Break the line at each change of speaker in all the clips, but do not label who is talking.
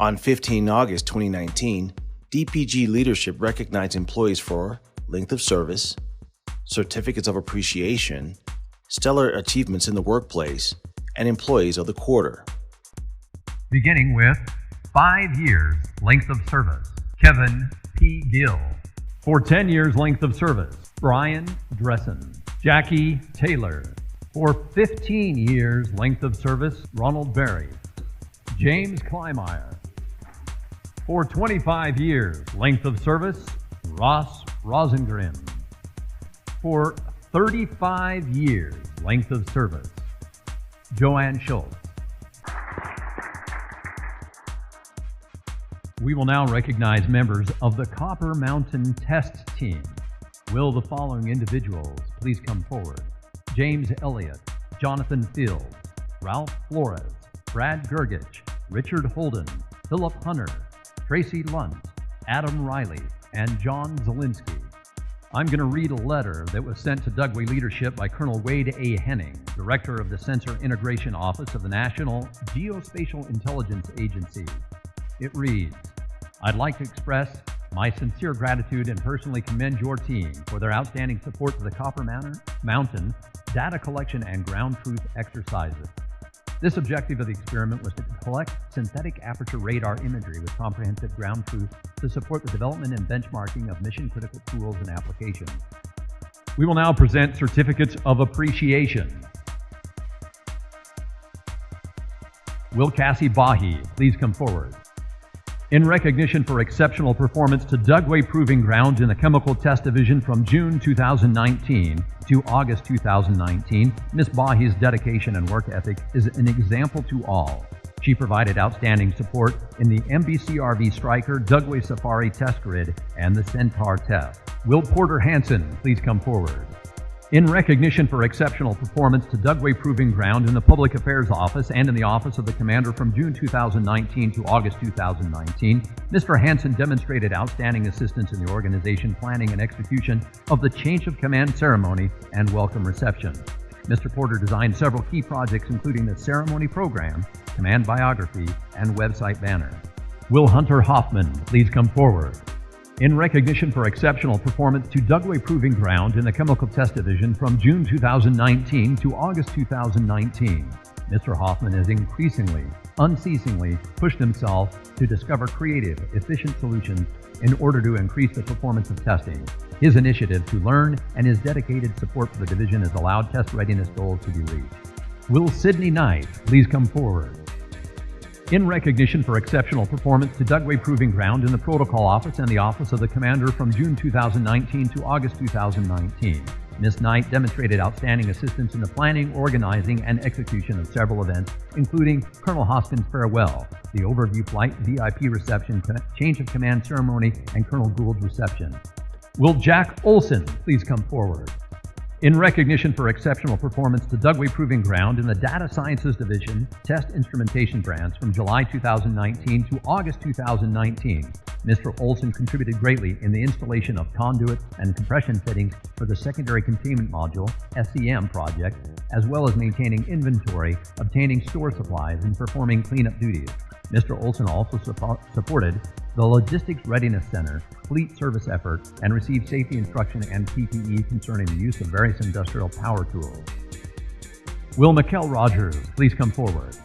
On 15 August 2019, DPG leadership recognized employees for length of service, certificates of appreciation, stellar achievements in the workplace, and employees of the quarter.
Beginning with 5 years length of service, Kevin P. Gill. For 10 years length of service, Brian Dressen. Jackie Taylor. For 15 years length of service, Ronald Berry. James Kleinmeyer. For 25 years length of service, Ross Rosengren. For 35 years length of service, Joanne Schultz. We will now recognize members of the Copper Mountain Test Team. Will the following individuals please come forward? James Elliott, Jonathan Fields, Ralph Flores, Brad Gergich, Richard Holden, Philip Hunter, Tracy Lunt, Adam Riley, and John Zielinski. I'm going to read a letter that was sent to Dugway leadership by Colonel Wade A. Henning, Director of the Sensor Integration Office of the National Geospatial Intelligence Agency. It reads, "I'd like to express my sincere gratitude and personally commend your team for their outstanding support to the Copper Mountain data collection and ground truth exercises. This objective of the experiment was to collect synthetic aperture radar imagery with comprehensive ground truth to support the development and benchmarking of mission-critical tools and applications." We will now present certificates of appreciation. Will Cassie Bahi please come forward? In recognition for exceptional performance to Dugway Proving Ground in the Chemical Test Division from June 2019 to August 2019, Ms. Bahi's dedication and work ethic is an example to all. She provided outstanding support in the MBCRV Striker, Dugway Safari Test Grid, and the Centaur test. Will Porter Hansen please come forward? In recognition for exceptional performance to Dugway Proving Ground in the Public Affairs Office and in the Office of the Commander from June 2019 to August 2019, Mr. Hansen demonstrated outstanding assistance in the organization, planning, and execution of the Change of Command ceremony and welcome reception. Mr. Porter designed several key projects, including the ceremony program, command biography, and website banner. Will Hunter Hoffman please come forward? In recognition for exceptional performance to Dugway Proving Ground in the Chemical Test Division from June 2019 to August 2019, Mr. Hoffman has unceasingly pushed himself to discover creative, efficient solutions in order to increase the performance of testing. His initiative to learn and his dedicated support for the division has allowed test readiness goals to be reached. Will Sidney Knight please come forward? In recognition for exceptional performance to Dugway Proving Ground in the Protocol Office and the Office of the Commander from June 2019 to August 2019, Ms. Knight demonstrated outstanding assistance in the planning, organizing, and execution of several events, including Colonel Hoskins' farewell, the overview flight, VIP reception, change of command ceremony, and Colonel Gould's reception. Will Jack Olson please come forward? In recognition for exceptional performance to Dugway Proving Ground in the Data Sciences Division Test Instrumentation Grants from July 2019 to August 2019, Mr. Olson contributed greatly in the installation of conduit and compression fittings for the Secondary Containment Module SCM project, as well as maintaining inventory, obtaining store supplies, and performing cleanup duties. Mr. Olson also supported the Logistics Readiness Center fleet service effort and received safety instruction and PPE concerning the use of various industrial power tools. Will Mikkel Rogers please come forward?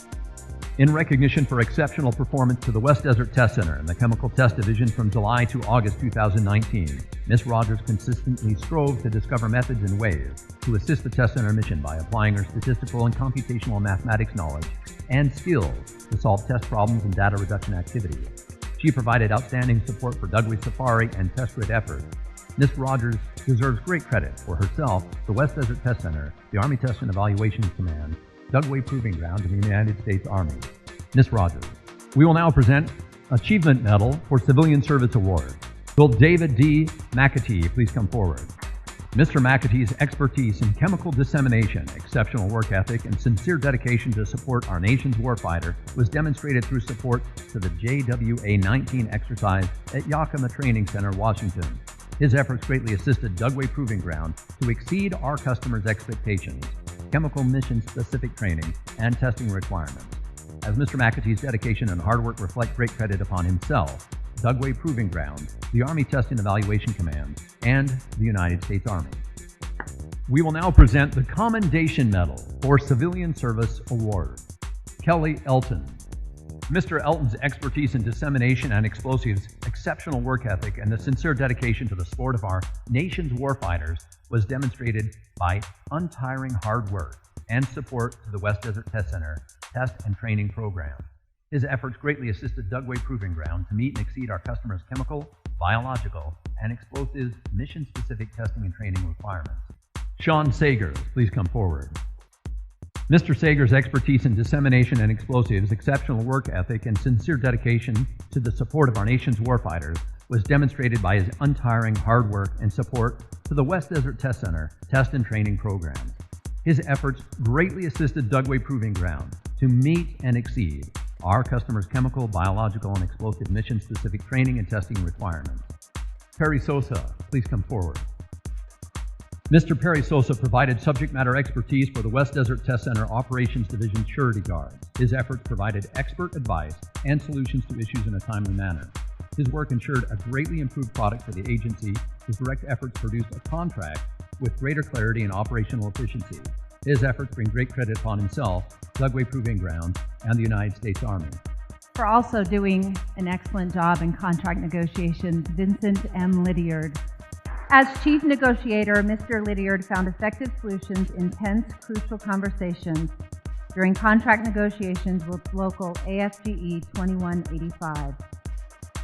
In recognition for exceptional performance to the West Desert Test Center and the Chemical Test Division from July to August 2019, Ms. Rogers consistently strove to discover methods and ways to assist the Test Center mission by applying her statistical and computational mathematics knowledge and skills to solve test problems and data reduction activities. She provided outstanding support for Dugway Safari and Test Grid efforts. Ms. Rogers deserves great credit for herself, the West Desert Test Center, the Army Test and Evaluation Command, Dugway Proving Ground, and the United States Army. Ms. Rogers. We will now present Achievement Medal for Civilian Service Award. Will David D. McAtee please come forward? Mr. McAtee's expertise in chemical dissemination, exceptional work ethic, and sincere dedication to support our nation's warfighter was demonstrated through support to the JWA-19 exercise at Yakima Training Center, Washington. His efforts greatly assisted Dugway Proving Ground to exceed our customers' expectations, chemical mission-specific training, and testing requirements. as Mr. McAtee's dedication and hard work reflect great credit upon himself, Dugway Proving Ground, the Army Test and Evaluation Command, and the United States Army. We will now present the Commendation Medal for Civilian Service Award. Kelly Elton. Mr. Elton's expertise in dissemination and explosives, exceptional work ethic, and the sincere dedication to the sport of our nation's warfighters was demonstrated by untiring hard work and support to the West Desert Test Center test and training program. His efforts greatly assisted Dugway Proving Ground to meet and exceed our customers' chemical, biological, and explosives mission-specific testing and training requirements. Sean Sagers, please come forward. Mr. Sager's expertise in dissemination and explosives, exceptional work ethic, and sincere dedication to the support of our nation's warfighters was demonstrated by his untiring hard work and support to the West Desert Test Center test and training programs. His efforts greatly assisted Dugway Proving Ground to meet and exceed our customers' chemical, biological, and explosive mission-specific training and testing requirements. Perry Sosa, please come forward. Mr. Perry Sosa provided subject matter expertise for the West Desert Test Center Operations Division Surety Guard. His efforts provided expert advice and solutions to issues in a timely manner. His work ensured a greatly improved product for the agency. His direct efforts produced a contract with greater clarity and operational efficiency. His efforts bring great credit upon himself, Dugway Proving Ground, and the United States Army.
For also doing an excellent job in contract negotiations, Vincent M. Lydiard. As chief negotiator, Mr. Lydiard found effective solutions in tense, crucial conversations during contract negotiations with local AFGE 2185.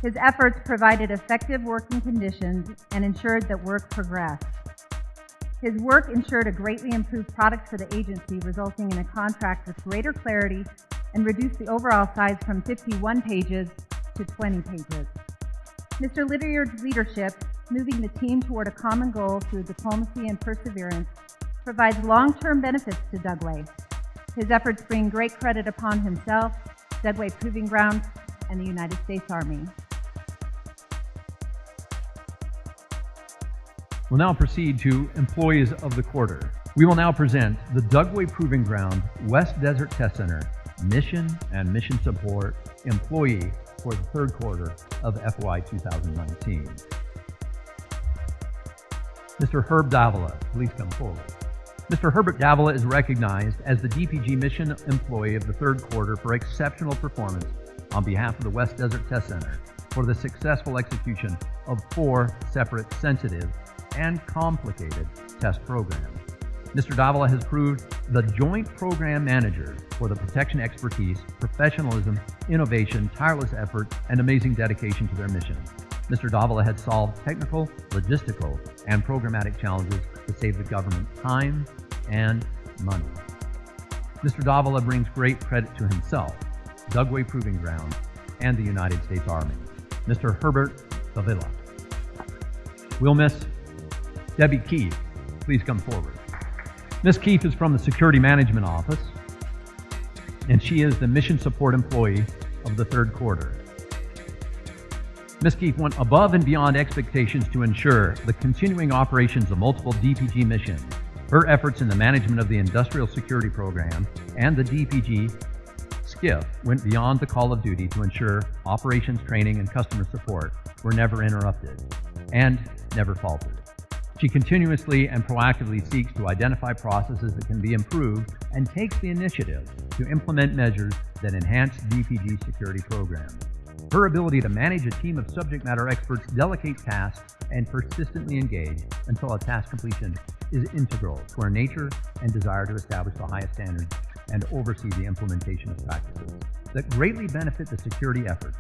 His efforts provided effective working conditions and ensured that work progressed. His work ensured a greatly improved product for the agency, resulting in a contract with greater clarity and reduced the overall size from 51 pages to 20 pages. Mr. Lydiard's leadership, moving the team toward a common goal through diplomacy and perseverance, provides long-term benefits to Dugway. His efforts bring great credit upon himself, Dugway Proving Ground, and the United States Army.
We'll now proceed to Employees of the Quarter. We will now present the Dugway Proving Ground West Desert Test Center Mission and Mission Support Employee for the third quarter of FY 2019. Mr. Herb Davila, please come forward. Mr. Herbert Davila is recognized as the DPG Mission Employee of the third quarter for exceptional performance on behalf of the West Desert Test Center for the successful execution of 4 separate sensitive and complicated test programs. Mr. Davila has proved the Joint Program Manager for the protection expertise, professionalism, innovation, tireless effort, and amazing dedication to their mission. Mr. Davila has solved technical, logistical, and programmatic challenges to save the government time and money. Mr. Davila brings great credit to himself, Dugway Proving Ground, and the United States Army. Mr. Herbert Davila. We'll miss Debbie Keefe. Please come forward. Ms. Keefe is from the Security Management Office, and she is the Mission Support Employee of the third quarter. Ms. Keefe went above and beyond expectations to ensure the continuing operations of multiple DPG missions. Her efforts in the management of the Industrial Security Program and the DPG SCIF went beyond the call of duty to ensure operations, training, and customer support were never interrupted and never faltered. She continuously and proactively seeks to identify processes that can be improved and takes the initiative to implement measures that enhance DPG security programs. Her ability to manage a team of subject matter experts, delegate tasks, and persistently engage until a task completion is integral to her nature and desire to establish the highest standards and oversee the implementation of practices that greatly benefit the security efforts.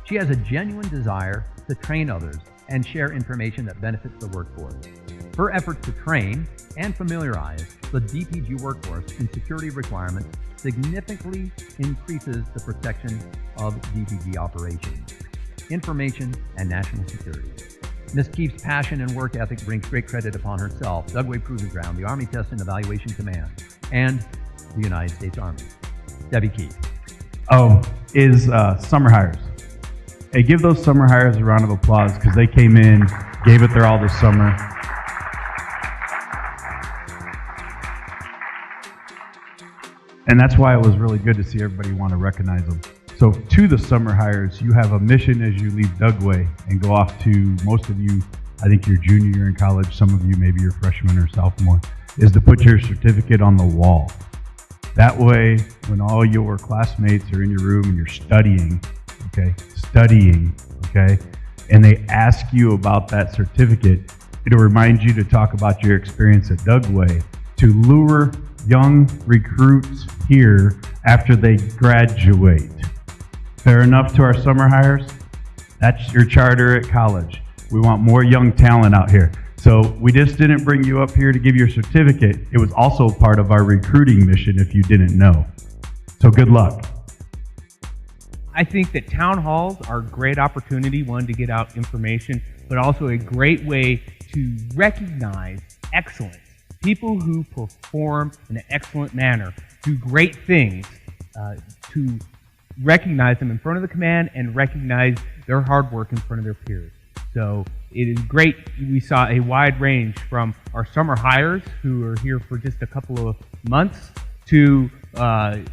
She has a genuine desire to train others and share information that benefits the workforce. Her efforts to train and familiarize the DPG workforce in security requirements significantly increases the protection of DPG operations, information, and national security. Ms. Keefe's passion and work ethic brings great credit upon herself, Dugway Proving Ground, the Army Test and Evaluation Command, and the United States Army. Debbie Keefe.
Summer hires. Hey, give those summer hires a round of applause because they came in, gave it their all this summer. And that's why it was really good to see everybody want to recognize them. So to the summer hires, you have a mission as you leave Dugway and go off to, most of you, I think your junior year in college, some of you maybe your freshman or sophomore, is to put your certificate on the wall. That way, when all your classmates are in your room and you're studying, and they ask you about that certificate, it'll remind you to talk about your experience at Dugway to lure young recruits here after they graduate. Fair enough to our summer hires? That's your charter at college. We want more young talent out here. So we just didn't bring you up here to give your certificate. It was also part of our recruiting mission if you didn't know. So good luck.
I think that town halls are a great opportunity, one, to get out information, but also a great way to recognize excellence. People who perform in an excellent manner, do great things, to recognize them in front of the command and recognize their hard work in front of their peers. So it is great. We saw a wide range from our summer hires who are here for just a couple of months to a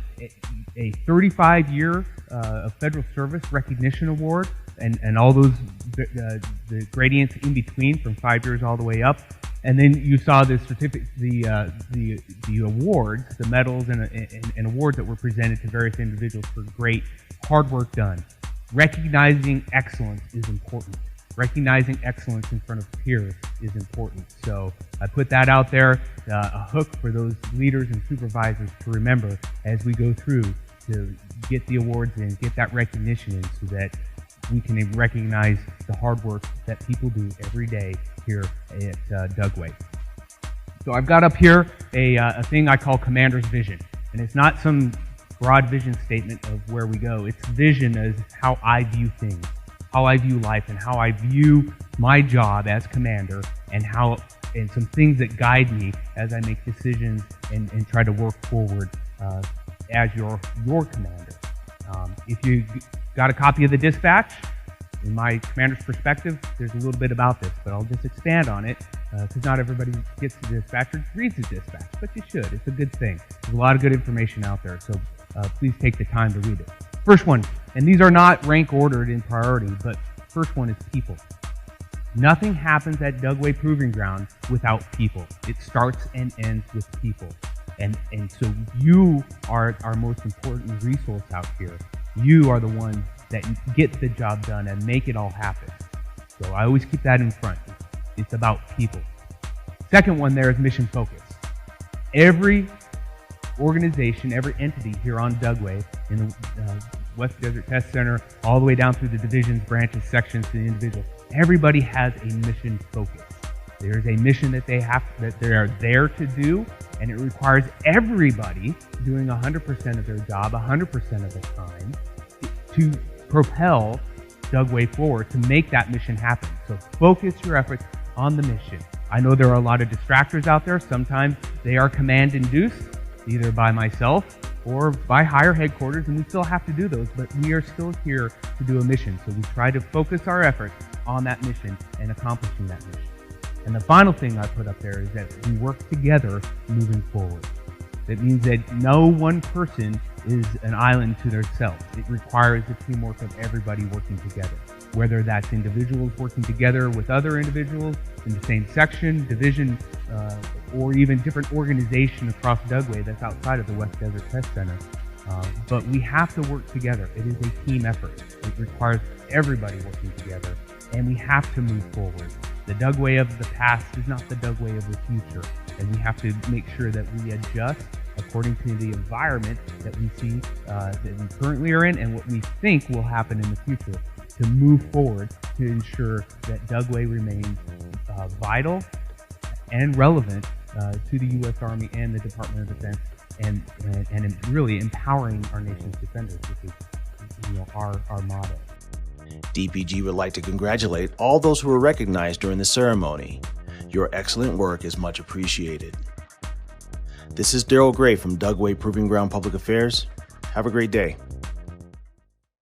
35-year of federal service recognition award and all those the gradients in between from 5 years all the way up. And then you saw the certificate, the awards, the medals and awards that were presented to various individuals for great hard work done. Recognizing excellence is important. Recognizing excellence in front of peers is important. So I put that out there, a hook for those leaders and supervisors to remember as we go through to get the awards and get that recognition in so that we can recognize the hard work that people do every day here at Dugway. So I've got up here a thing I call Commander's Vision. And it's not some broad vision statement of where we go. It's vision as how I view things, how I view life, and how I view my job as commander, and some things that guide me as I make decisions and try to work forward as your commander. If you got a copy of the dispatch, in my commander's perspective, there's a little bit about this, but I'll just expand on it because not everybody gets the dispatch or reads the dispatch, but you should. It's a good thing. There's a lot of good information out there, so please take the time to read it. First one, and these are not rank ordered in priority, but first one is people. Nothing happens at Dugway Proving Ground without people. It starts and ends with people. And so you are our most important resource out here. You are the ones that get the job done and make it all happen. So I always keep that in front. It's about people. Second one there is mission focus. Every organization, every entity here on Dugway, in the West Desert Test Center, all the way down through the divisions, branches, sections, to the individual, everybody has a mission focus. There's a mission that they are there to do, and it requires everybody doing 100% of their job, 100% of the time, to propel Dugway forward, to make that mission happen. So focus your efforts on the mission. I know there are a lot of distractors out there. Sometimes they are command-induced, either by myself or by higher headquarters, and we still have to do those, but we are still here to do a mission. So we try to focus our efforts on that mission and accomplishing that mission. And the final thing I put up there is that we work together moving forward. That means that no one person is an island to themselves. It requires the teamwork of everybody working together, whether that's individuals working together with other individuals in the same section, division, or even different organization across Dugway that's outside of the West Desert Test Center. But we have to work together. It is a team effort. It requires everybody working together, and we have to move forward. The Dugway of the past is not the Dugway of the future, and we have to make sure that we adjust according to the environment that we see that we currently are in and what we think will happen in the future to move forward to ensure that Dugway remains vital and relevant to the U.S. Army and the Department of Defense, and really empowering our nation's defenders, which is our motto.
DPG would like to congratulate all those who were recognized during the ceremony. Your excellent work is much appreciated. This is Darrell Gray from Dugway Proving Ground Public Affairs. Have a great day.